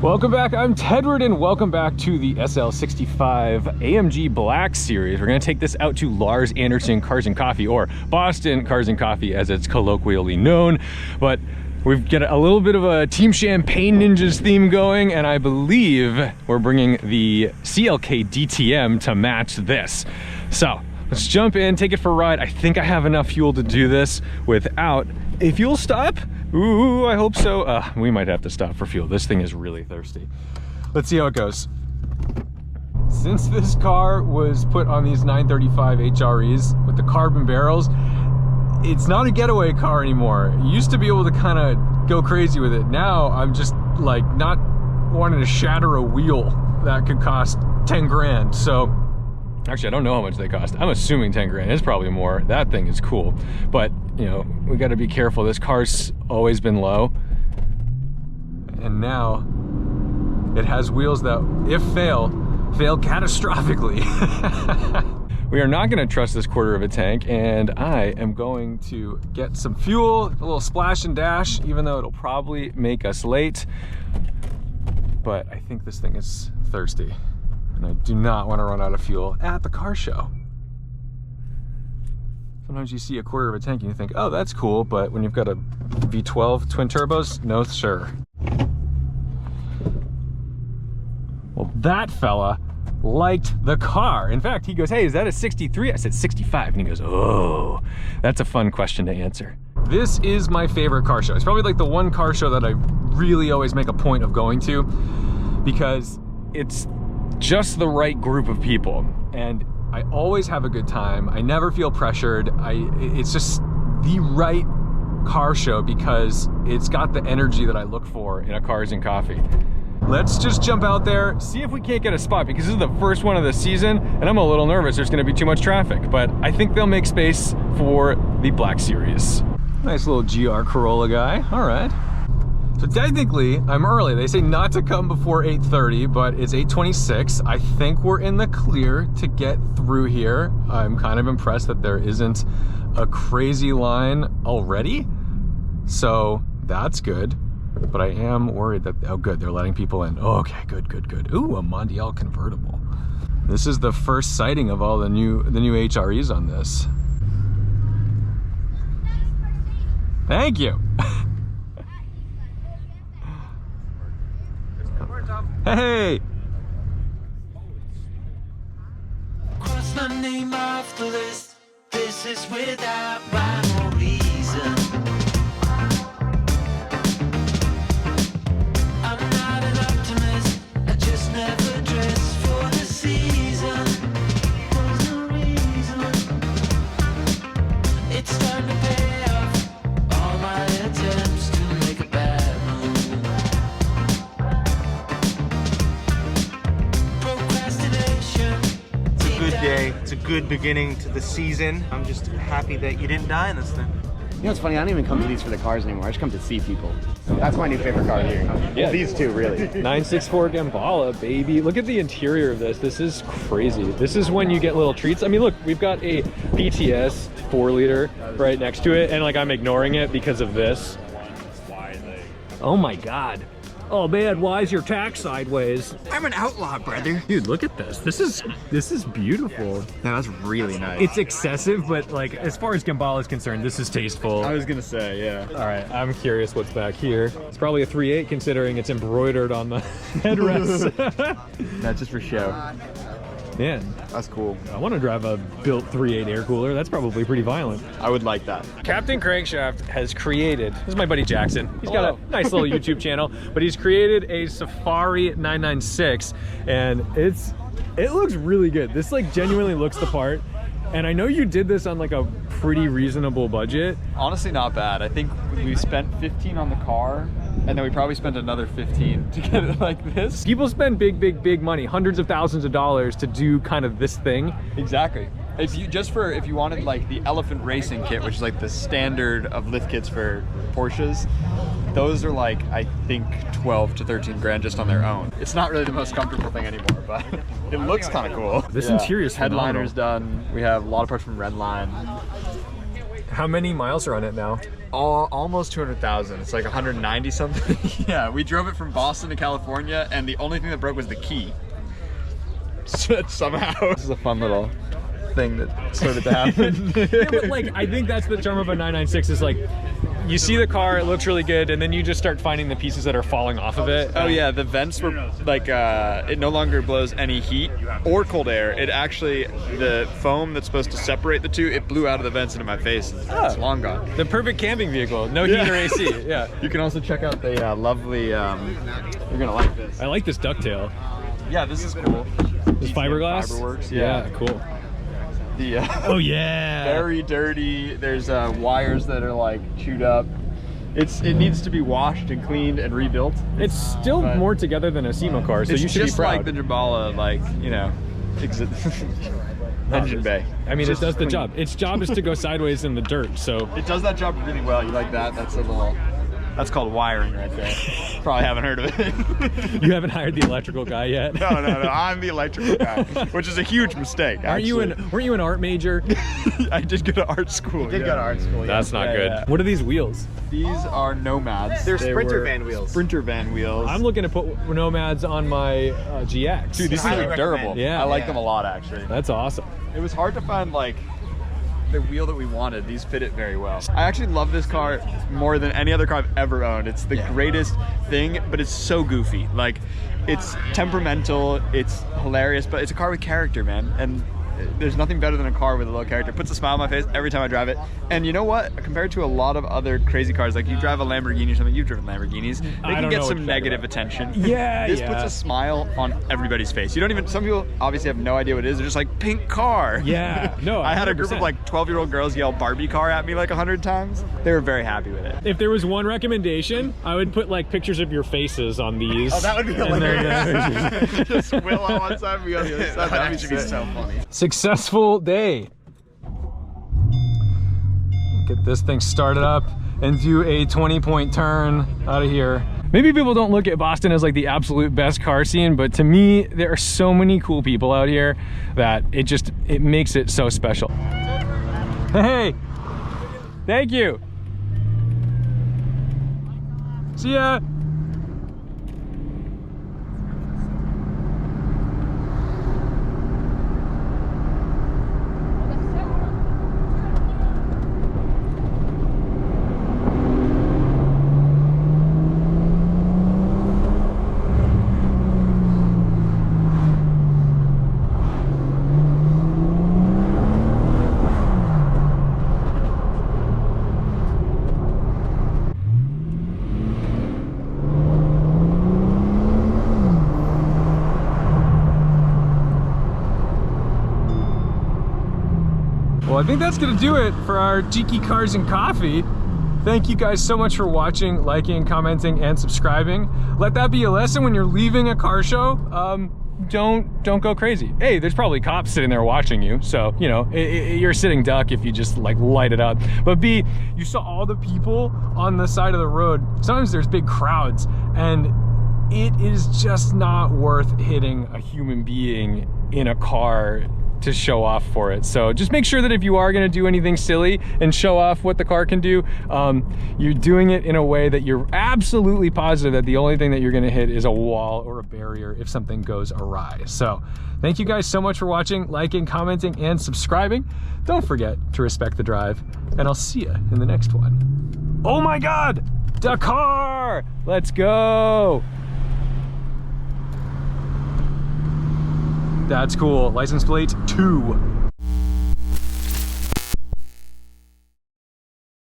Welcome back, I'm Tedward and welcome back to the SL65 AMG Black Series. We're gonna take this out to Lars Anderson Cars and Coffee, or Boston Cars and Coffee as it's colloquially known. But we've got a little bit of a Team Champagne Ninjas theme going, and I believe we're bringing the CLK DTM to match this. So let's jump in, take it for a ride. I think I have enough fuel to do this without a fuel stop. Ooh, I hope so. We might have to stop for fuel. This thing is really thirsty. Let's see how it goes. Since this car was put on these 935 HREs with the carbon barrels, it's not a getaway car anymore. You used to be able to kind of go crazy with it. Now I'm just like not wanting to shatter a wheel that could cost 10 grand. So actually, I don't know how much they cost. I'm assuming 10 grand. It's probably more. That thing is cool. But, you know, we got to be careful. This car's always been low. And now it has wheels that, if fail catastrophically. We are not going to trust this quarter of a tank, and I am going to get some fuel, a little splash and dash, even though it'll probably make us late. But I think this thing is thirsty. And I do not want to run out of fuel at the car show. Sometimes you see a quarter of a tank and you think, oh, that's cool, but when you've got a V12 twin turbos, no sir. Well, that fella liked the car. In fact, he goes, hey, is that a 63? I said 65, and he goes, oh, that's a fun question to answer. This is my favorite car show. It's probably like the one car show that I really always make a point of going to, because it's just the right group of people, and I always have a good time. I never feel pressured. It's just the right car show because it's got the energy that I look for in a Cars and Coffee. Let's just jump out there, see if we can't get a spot, because this is the first one of the season and I'm a little nervous there's gonna be too much traffic, but I think they'll make space for the Black Series. Nice little GR Corolla guy, all right. So technically, I'm early. They say not to come before 8:30, but it's 8:26. I think we're in the clear to get through here. I'm kind of impressed that there isn't a crazy line already. So that's good. But I am worried that, oh good, they're letting people in. Oh, okay, good, good, good. Ooh, a Mondial convertible. This is the first sighting of all the new HREs on this. Thank you. Hey! Cross my name off the list. This is without rhyme or reason. I'm not an optimist. I just never dress for the season. There's no reason. It's time to pay off all my attempts to make a bad move. Day. It's a good beginning to the season. I'm just happy that you didn't die in this thing. You know, it's funny, I don't even come to these for the cars anymore. I just come to see people. That's my new favorite car here. Yeah. Well, these two, really. 964 Gambala, baby. Look at the interior of this. This is crazy. This is when you get little treats. I mean, look, we've got a PTS 4-liter right next to it, and like I'm ignoring it because of this. Oh my God. Oh man, why is your tack sideways? I'm an outlaw, brother. Dude, look at this. This is beautiful. No, that's really nice. It's excessive, but like as far as Gambala is concerned, this is tasteful. I was gonna say, yeah. All right, I'm curious what's back here. It's probably a 3.8 considering it's embroidered on the headrest. That's just for show. Man, that's cool. I want to drive a built 3.8 air cooler. That's probably pretty violent. I would like that. Captain Crankshaft has created, this is my buddy Jackson. He's got a nice little YouTube channel, but he's created a Safari 996, and it looks really good. This like genuinely looks the part. And I know you did this on like a pretty reasonable budget. Honestly, not bad. I think we spent 15 on the car, and then we probably spent another 15 to get it like this. People spend big money, hundreds of thousands of dollars to do kind of this thing. Exactly. If you wanted like the Elephant Racing kit, which is like the standard of lift kits for Porsches, those are like, I think 12 to 13 grand just on their own. It's not really the most comfortable thing anymore, but it looks kind of cool. This interior is Headliner's done. We have a lot of parts from Redline. How many miles are on it now? almost 200,000. It's like 190 something. Yeah, we drove it from Boston to California, and the only thing that broke was the key. Somehow. This is a fun little thing that started to happen. Yeah, but like, I think that's the charm of a 996 is like, you see the car, it looks really good, and then you just start finding the pieces that are falling off of it. Oh yeah, the vents were like, it no longer blows any heat or cold air. It actually, the foam that's supposed to separate the two, it blew out of the vents into my face. It's long gone. The perfect camping vehicle, no heat or AC. Yeah. You can also check out the lovely, you're gonna like this. I like this ducktail. Yeah, this is cool. This fiberglass? Fiberworks, yeah, cool. The, oh yeah. Very dirty. There's wires that are like chewed up. It needs to be washed and cleaned and rebuilt. It's still more together than a SEMA car, so you should be proud. It's just like the Jabala, like, you know, engine bay. I mean, it does the job. Its job is to go sideways in the dirt, so. It does that job really well. You like that? That's a little, that's called wiring right there. Probably haven't heard of it. You haven't hired the electrical guy yet? No, I'm the electrical guy, which is a huge mistake. Weren't you an art major? I did go to art school. Did go to art school. That's not good. Yeah. What are these wheels? These are Nomads. They're Sprinter van wheels. Sprinter van wheels. I'm looking to put Nomads on my GX. Dude, these things are durable. Yeah. I like them a lot, actually. That's awesome. It was hard to find like the wheel that we wanted. These fit it very well. I actually love this car more than any other car I've ever owned. It's the greatest thing, but it's so goofy. Like, it's temperamental, it's hilarious, but it's a car with character, man. And there's nothing better than a car with a little character. It puts a smile on my face every time I drive it. And you know what? Compared to a lot of other crazy cars, like you drive a Lamborghini or something, you've driven Lamborghinis, they can get some negative attention. Yeah, This puts a smile on everybody's face. You don't even, some people obviously have no idea what it is. They're just like, pink car. Yeah, no, I had a group of like 12-year-old girls yell Barbie car at me like 100 times. They were very happy with it. If there was one recommendation, I would put like pictures of your faces on these. Oh, that would be hilarious. Just Will on one side, we on the other side. That would actually be so funny. Successful day. Get this thing started up and do a 20-point turn out of here. Maybe people don't look at Boston as like the absolute best car scene, but to me, there are so many cool people out here that it makes it so special. Hey, thank you. See ya. Well, I think that's gonna do it for our Geeky Cars and Coffee. Thank you guys so much for watching, liking, commenting, and subscribing. Let that be a lesson when you're leaving a car show. Don't go crazy. A, there's probably cops sitting there watching you, so you know you're a sitting duck if you just like light it up. But B, you saw all the people on the side of the road. Sometimes there's big crowds, and it is just not worth hitting a human being in a car to show off for it. So just make sure that if you are gonna do anything silly and show off what the car can do, you're doing it in a way that you're absolutely positive that the only thing that you're gonna hit is a wall or a barrier if something goes awry. So thank you guys so much for watching, liking, commenting, and subscribing. Don't forget to respect the drive, and I'll see you in the next one. Oh my God, Dakar! Let's go! That's cool. License plate 2.